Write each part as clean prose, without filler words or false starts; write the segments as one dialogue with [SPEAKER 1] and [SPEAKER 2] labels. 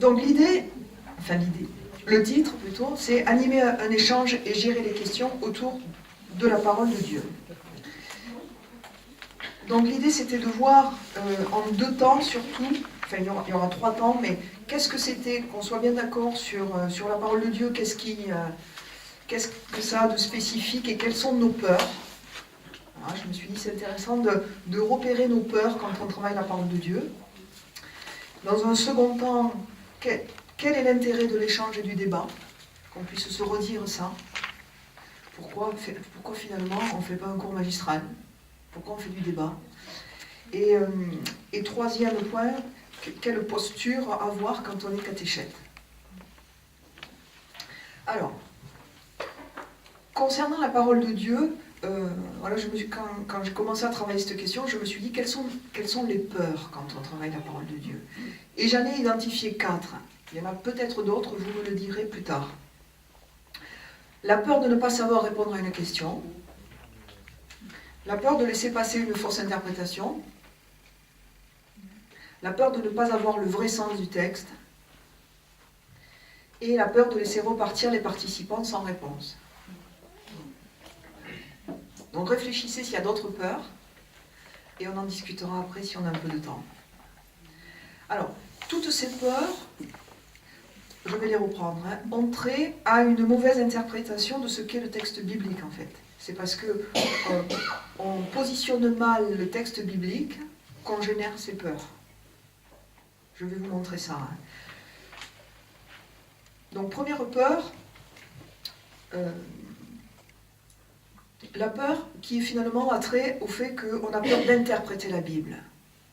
[SPEAKER 1] Donc le titre plutôt, c'est animer un échange et gérer les questions autour de la parole de Dieu. Donc l'idée c'était de voir en 2 temps surtout, enfin il y aura 3 temps, mais qu'est-ce que c'était, qu'on soit bien d'accord sur la parole de Dieu, qu'est-ce que ça a de spécifique et quelles sont nos peurs. Voilà, je me suis dit c'est intéressant de repérer nos peurs quand on travaille la parole de Dieu. Dans un second temps, quel est l'intérêt de l'échange et du débat? Qu'on puisse se redire ça. Pourquoi finalement on ne fait pas un cours magistral? Pourquoi on fait du débat? Et troisième point, quelle posture avoir quand on est catéchète? Alors, concernant la parole de Dieu, voilà, quand j'ai commencé à travailler cette question, je me suis dit quelles sont les peurs quand on travaille la parole de Dieu. Et j'en ai identifié 4. Il y en a peut-être d'autres, je vous le dirai plus tard. La peur de ne pas savoir répondre à une question. La peur de laisser passer une fausse interprétation. La peur de ne pas avoir le vrai sens du texte. Et la peur de laisser repartir les participants sans réponse. Donc réfléchissez s'il y a d'autres peurs, et on en discutera après si on a un peu de temps. Alors, toutes ces peurs, je vais les reprendre, ont trait à une mauvaise interprétation de ce qu'est le texte biblique en fait. C'est parce que on positionne mal le texte biblique qu'on génère ces peurs. Je vais vous montrer ça. Donc première peur, la peur qui finalement a trait au fait qu'on a peur d'interpréter la Bible.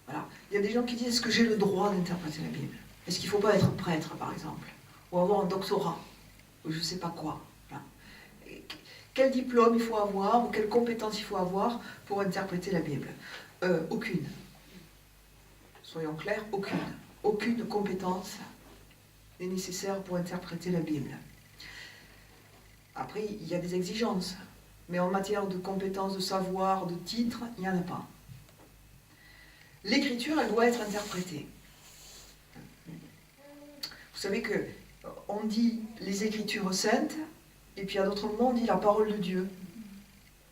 [SPEAKER 1] Voilà. Il y a des gens qui disent, est-ce que j'ai le droit d'interpréter la Bible? Est-ce qu'il ne faut pas être prêtre, par exemple? Ou avoir un doctorat? Ou je ne sais pas quoi. Voilà. Quel diplôme il faut avoir, ou quelles compétences il faut avoir pour interpréter la Bible? Aucune. Soyons clairs, aucune. Aucune compétence n'est nécessaire pour interpréter la Bible. Après, il y a des exigences. Mais en matière de compétences, de savoir, de titres, il n'y en a pas. L'écriture, elle doit être interprétée. Vous savez qu'on dit les écritures saintes, et puis à d'autres moments, on dit la parole de Dieu.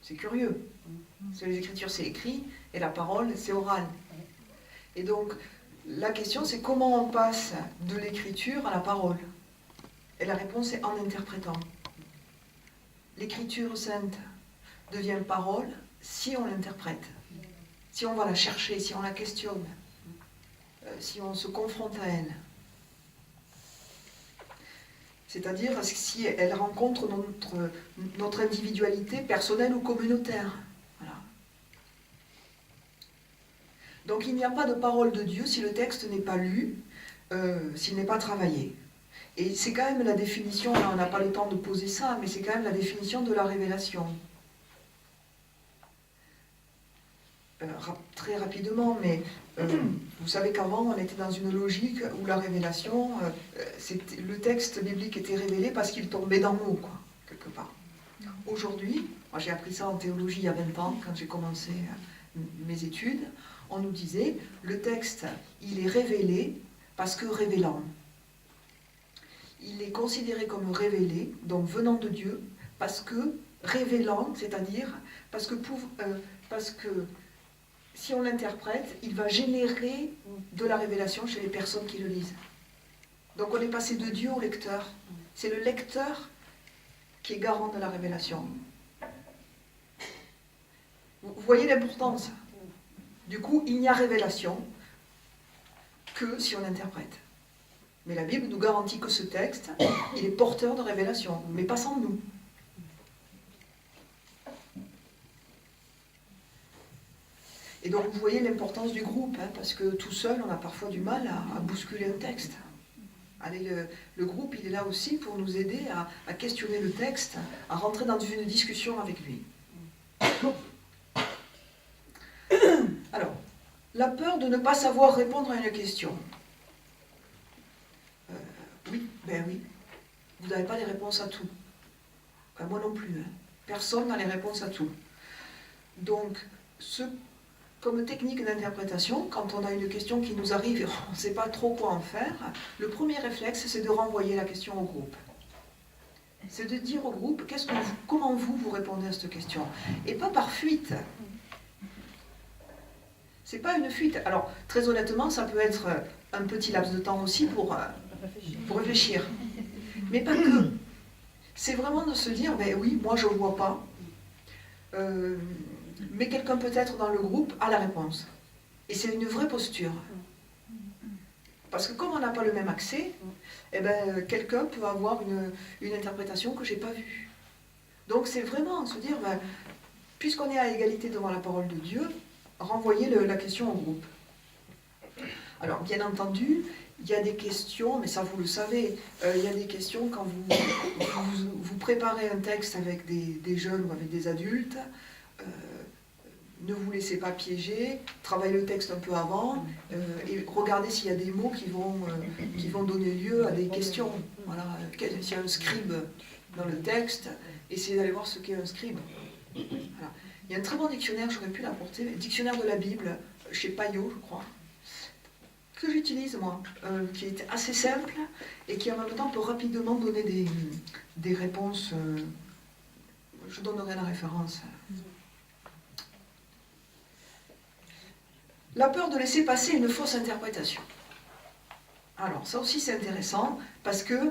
[SPEAKER 1] C'est curieux. Parce que les écritures, c'est écrit, et la parole, c'est oral. Et donc, la question, c'est comment on passe de l'écriture à la parole? Et la réponse est en interprétant. L'écriture sainte devient parole si on l'interprète, si on va la chercher, si on la questionne, si on se confronte à elle. C'est-à-dire si elle rencontre notre individualité personnelle ou communautaire. Voilà. Donc il n'y a pas de parole de Dieu si le texte n'est pas lu, s'il n'est pas travaillé. Et c'est quand même la définition, là on n'a pas le temps de poser ça, mais c'est quand même la définition de la révélation. Très rapidement, mais vous savez qu'avant on était dans une logique où la révélation, le texte biblique était révélé parce qu'il tombait d'en haut, quoi, quelque part. Aujourd'hui, moi j'ai appris ça en théologie il y a 20 ans, quand j'ai commencé mes études, on nous disait, le texte, il est révélé parce que révélant. Il est considéré comme révélé, donc venant de Dieu, parce que révélant, c'est-à-dire parce que si on l'interprète, il va générer de la révélation chez les personnes qui le lisent. Donc on est passé de Dieu au lecteur. C'est le lecteur qui est garant de la révélation. Vous voyez l'importance. Du coup, il n'y a révélation que si on l'interprète. Mais la Bible nous garantit que ce texte, il est porteur de révélation, mais pas sans nous. Et donc vous voyez l'importance du groupe, parce que tout seul, on a parfois du mal à bousculer un texte. Allez, le groupe, il est là aussi pour nous aider à questionner le texte, à rentrer dans une discussion avec lui. Alors, la peur de ne pas savoir répondre à une question. Oui, vous n'avez pas les réponses à tout. Moi non plus. Personne n'a les réponses à tout. Donc, comme technique d'interprétation, quand on a une question qui nous arrive et on ne sait pas trop quoi en faire, le premier réflexe, c'est de renvoyer la question au groupe. C'est de dire au groupe, comment vous répondez à cette question. Et pas par fuite. C'est pas une fuite. Alors, très honnêtement, ça peut être un petit laps de temps aussi pour réfléchir. Mais pas que. C'est vraiment de se dire, ben oui, moi je ne vois pas, mais quelqu'un peut-être dans le groupe a la réponse. Et c'est une vraie posture. Parce que comme on n'a pas le même accès, eh ben, quelqu'un peut avoir une interprétation que je n'ai pas vue. Donc c'est vraiment se dire, ben, puisqu'on est à égalité devant la parole de Dieu, renvoyer la question au groupe. Alors bien entendu, il y a des questions, mais ça vous le savez, il y a des questions quand vous préparez un texte avec des jeunes ou avec des adultes, ne vous laissez pas piéger, travaillez le texte un peu avant et regardez s'il y a des mots qui vont donner lieu à des questions. Voilà. S'il y a un scribe dans le texte, essayez d'aller voir ce qu'est un scribe. Voilà. Il y a un très bon dictionnaire, j'aurais pu l'apporter, le dictionnaire de la Bible, chez Payot, je crois, que j'utilise moi, qui est assez simple et qui en même temps peut rapidement donner des réponses. Je donnerai la référence. La peur de laisser passer une fausse interprétation. Alors, ça aussi c'est intéressant, parce que,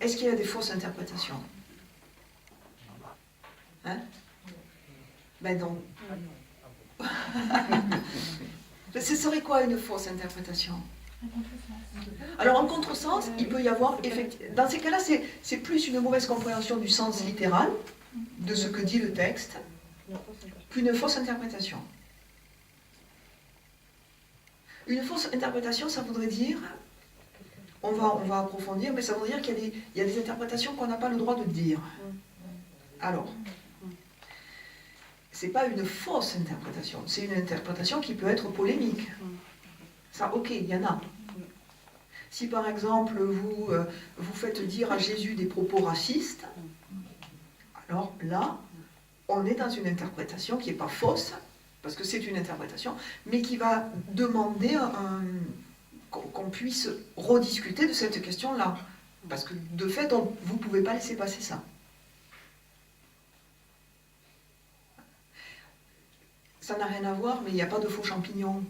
[SPEAKER 1] est-ce qu'il y a des fausses interprétations? Hein? Ben non. Ce serait quoi une fausse interprétation? Alors en contresens, il peut y avoir, effectivement, dans ces cas-là, c'est plus une mauvaise compréhension du sens littéral de ce que dit le texte qu'une fausse interprétation. Une fausse interprétation, ça voudrait dire, on va approfondir, mais ça voudrait dire qu'il y a des interprétations qu'on n'a pas le droit de dire. Alors, c'est pas une fausse interprétation, c'est une interprétation qui peut être polémique. Ça, ok, il y en a. Si par exemple vous faites dire à Jésus des propos racistes, alors là, on est dans une interprétation qui n'est pas fausse, parce que c'est une interprétation, mais qui va demander qu'on puisse rediscuter de cette question-là. Parce que de fait, vous ne pouvez pas laisser passer ça. Ça n'a rien à voir, mais il n'y a pas de faux champignons.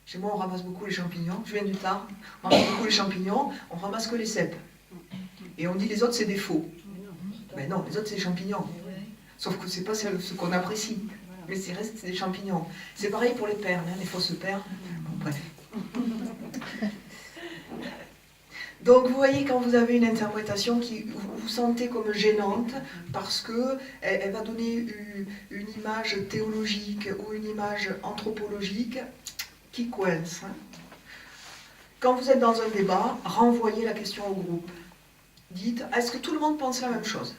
[SPEAKER 1] Chez moi, on ramasse beaucoup les champignons. Je viens du Tarn. On ramasse beaucoup les champignons, on ramasse que les cèpes. Et on dit les autres, c'est des faux. Mais non, les autres, c'est des champignons. Sauf que ce n'est pas ce qu'on apprécie. Mais c'est reste des champignons. C'est pareil pour les perles, hein, les fausses perles. Bon, bref. Donc vous voyez, quand vous avez une interprétation qui vous sentez comme gênante, parce qu'elle va donner une image théologique ou une image anthropologique qui coince. Quand vous êtes dans un débat, renvoyez la question au groupe. Dites, est-ce que tout le monde pense la même chose?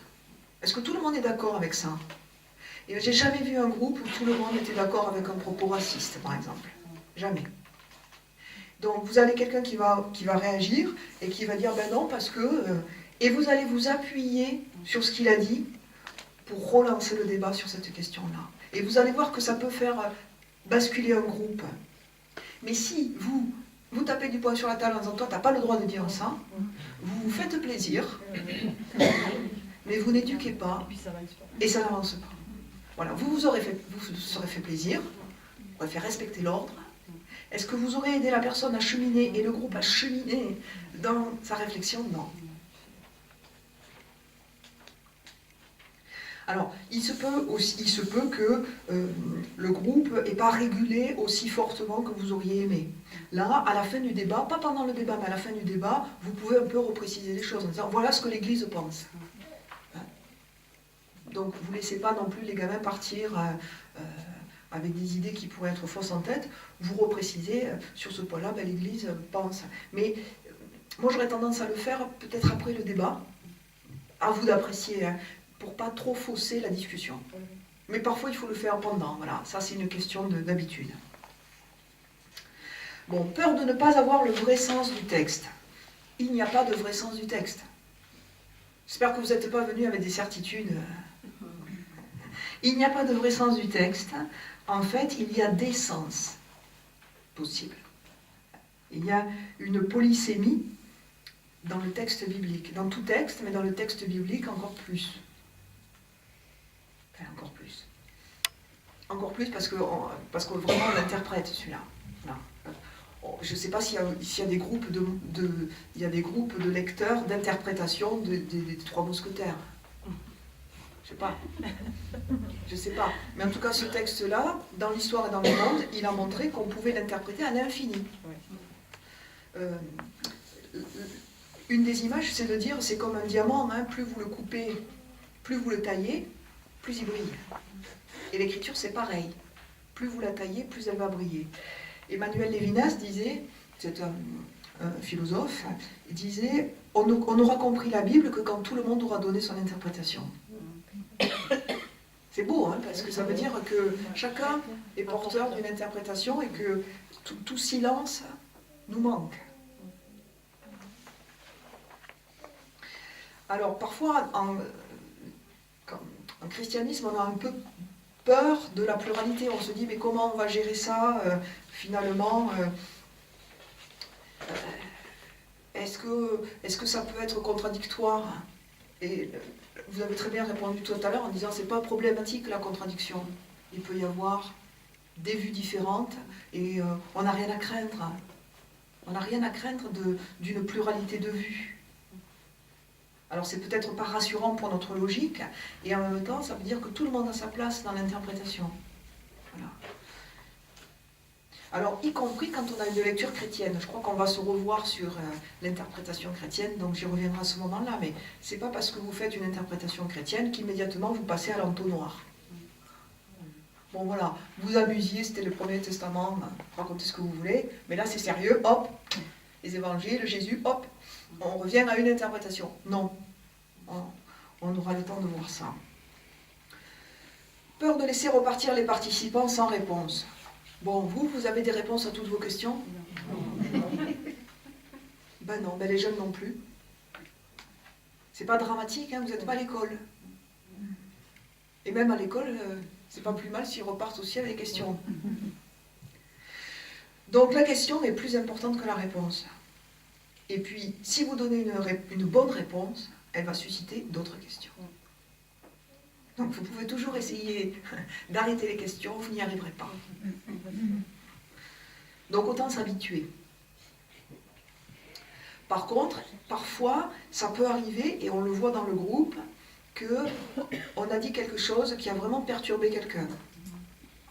[SPEAKER 1] Est-ce que tout le monde est d'accord avec ça? Et j'ai jamais vu un groupe où tout le monde était d'accord avec un propos raciste, par exemple. Jamais. Donc vous avez quelqu'un qui va réagir et qui va dire ben non parce que... et vous allez vous appuyer sur ce qu'il a dit pour relancer le débat sur cette question-là. Et vous allez voir que ça peut faire basculer un groupe. Mais si vous tapez du poing sur la table en disant toi t'as pas le droit de dire ça, vous vous faites plaisir, mais vous n'éduquez pas et ça n'avance pas. Voilà, vous serez fait plaisir, vous aurez fait respecter l'ordre. Est-ce que vous aurez aidé la personne à cheminer et le groupe à cheminer dans sa réflexion? Non. Alors, il se peut que le groupe n'ait pas régulé aussi fortement que vous auriez aimé. Là, à la fin du débat, pas pendant le débat, mais à la fin du débat, vous pouvez un peu repréciser les choses en disant voilà ce que l'Église pense. Donc, vous ne laissez pas non plus les gamins partir avec des idées qui pourraient être fausses en tête. Vous reprécisez sur ce point-là, ben, l'Église pense. Mais moi, j'aurais tendance à le faire peut-être après le débat. À vous d'apprécier, hein, pour pas trop fausser la discussion. Mais parfois, il faut le faire pendant. Voilà, ça, c'est une question d'habitude. Bon, peur de ne pas avoir le vrai sens du texte. Il n'y a pas de vrai sens du texte. J'espère que vous n'êtes pas venus avec des certitudes. Il n'y a pas de vrai sens du texte. en fait, il y a des sens possibles. Il y a une polysémie dans le texte biblique. Dans tout texte, mais dans le texte biblique encore plus. Enfin, encore plus. Encore plus parce que vraiment on l'interprète celui-là. Voilà. Je ne sais pas s'il y a des groupes il y a des groupes de lecteurs d'interprétation des Trois Mousquetaires. Je ne sais pas. Mais en tout cas, ce texte-là, dans l'histoire et dans le monde, il a montré qu'on pouvait l'interpréter à l'infini. Une des images, c'est de dire, c'est comme un diamant, hein, plus vous le coupez, plus vous le taillez, plus il brille. Et l'écriture, c'est pareil. Plus vous la taillez, plus elle va briller. Emmanuel Lévinas disait, c'est un philosophe, il disait, on n'aura compris la Bible que quand tout le monde aura donné son interprétation. C'est beau, hein, parce que ça veut dire que chacun est porteur d'une interprétation et que tout silence nous manque. Alors parfois, en christianisme, on a un peu peur de la pluralité. On se dit, mais comment on va gérer ça finalement est-ce que ça peut être contradictoire? Et vous avez très bien répondu tout à l'heure en disant, c'est pas problématique la contradiction. Il peut y avoir des vues différentes et on n'a rien à craindre. On n'a rien à craindre d'une pluralité de vues. Alors c'est peut-être pas rassurant pour notre logique, et en même temps, ça veut dire que tout le monde a sa place dans l'interprétation. Voilà. Alors, y compris quand on a une lecture chrétienne. Je crois qu'on va se revoir sur l'interprétation chrétienne, donc j'y reviendrai à ce moment-là, mais c'est pas parce que vous faites une interprétation chrétienne qu'immédiatement vous passez à l'entonnoir. Bon voilà, vous amusiez, c'était le Premier Testament, racontez ce que vous voulez, mais là c'est sérieux, hop, les évangiles, Jésus, hop, on revient à une interprétation. Non, on aura le temps de voir ça. Peur de laisser repartir les participants sans réponse. Bon, vous avez des réponses à toutes vos questions? Ben non, ben les jeunes non plus. C'est pas dramatique, hein, vous n'êtes pas à l'école. Et même à l'école, c'est pas plus mal s'ils repartent aussi avec des questions. Donc la question est plus importante que la réponse. Et puis, si vous donnez une bonne réponse, elle va susciter d'autres questions. Donc vous pouvez toujours essayer d'arrêter les questions, vous n'y arriverez pas. Donc autant s'habituer. Par contre, parfois, ça peut arriver, et on le voit dans le groupe, qu'on a dit quelque chose qui a vraiment perturbé quelqu'un.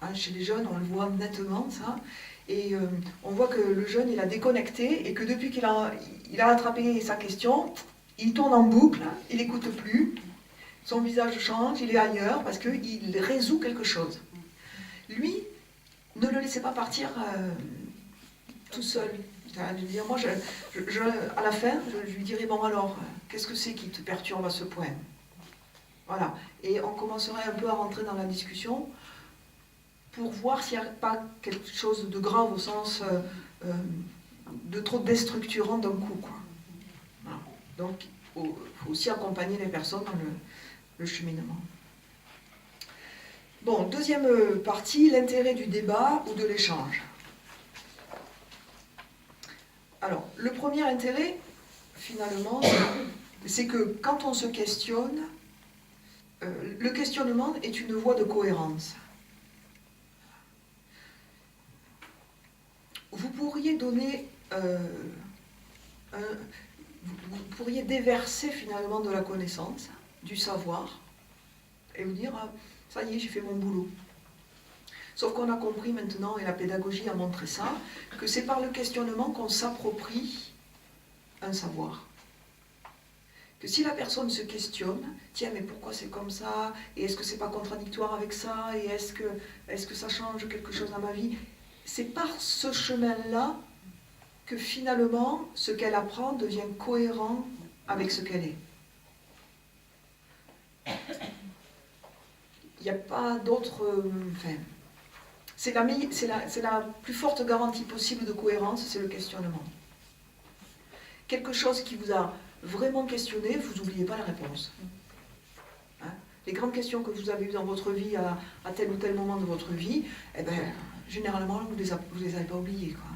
[SPEAKER 1] Hein, chez les jeunes, on le voit nettement, ça. Et on voit que le jeune, il a déconnecté, et que depuis qu'il a attrapé sa question, il tourne en boucle, il n'écoute plus, son visage change, il est ailleurs, parce qu'il résout quelque chose. Lui, ne le laissez pas partir tout seul. Moi, à la fin, je lui dirai, bon alors, qu'est-ce que c'est qui te perturbe à ce point? Voilà. Et on commencerait un peu à rentrer dans la discussion pour voir s'il n'y a pas quelque chose de grave au sens de trop déstructurant d'un coup, quoi. Voilà. Donc, il faut aussi accompagner les personnes dans le cheminement. Bon, deuxième partie, l'intérêt du débat ou de l'échange. Alors, le premier intérêt, finalement, c'est que quand on se questionne, le questionnement est une voie de cohérence. Vous pourriez donner, vous pourriez déverser finalement de la connaissance, du savoir, et vous dire, ah, ça y est, j'ai fait mon boulot. Sauf qu'on a compris maintenant, et la pédagogie a montré ça, que c'est par le questionnement qu'on s'approprie un savoir. Que si la personne se questionne, tiens, mais pourquoi c'est comme ça? Et est-ce que c'est pas contradictoire avec ça? Et est-ce que ça change quelque chose dans ma vie? C'est par ce chemin-là que finalement, ce qu'elle apprend devient cohérent avec ce qu'elle est. Il n'y a pas d'autre... c'est la plus forte garantie possible de cohérence, c'est le questionnement. Quelque chose qui vous a vraiment questionné, vous n'oubliez pas la réponse. Hein? les grandes questions que vous avez eues dans votre vie à tel ou tel moment de votre vie, eh ben, généralement, vous les avez pas oubliées, quoi.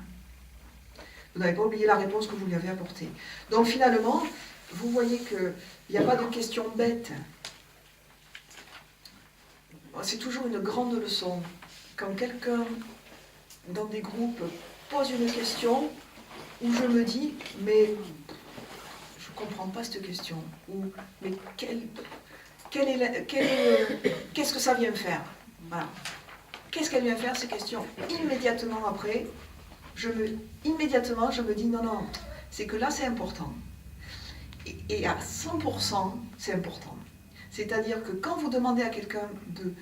[SPEAKER 1] Vous n'avez pas oublié la réponse que vous lui avez apportée. Donc finalement, vous voyez qu'il n'y a pas de questions bêtes. C'est toujours une grande leçon. Quand quelqu'un, dans des groupes, pose une question, où je me dis, mais je ne comprends pas cette question, ou mais qu'est-ce que ça vient faire? Voilà. Qu'est-ce qu'elle vient faire, ces questions? Immédiatement après, immédiatement, je me dis, non, c'est que là, c'est important. Et à 100%, c'est important. C'est-à-dire que quand vous demandez à quelqu'un de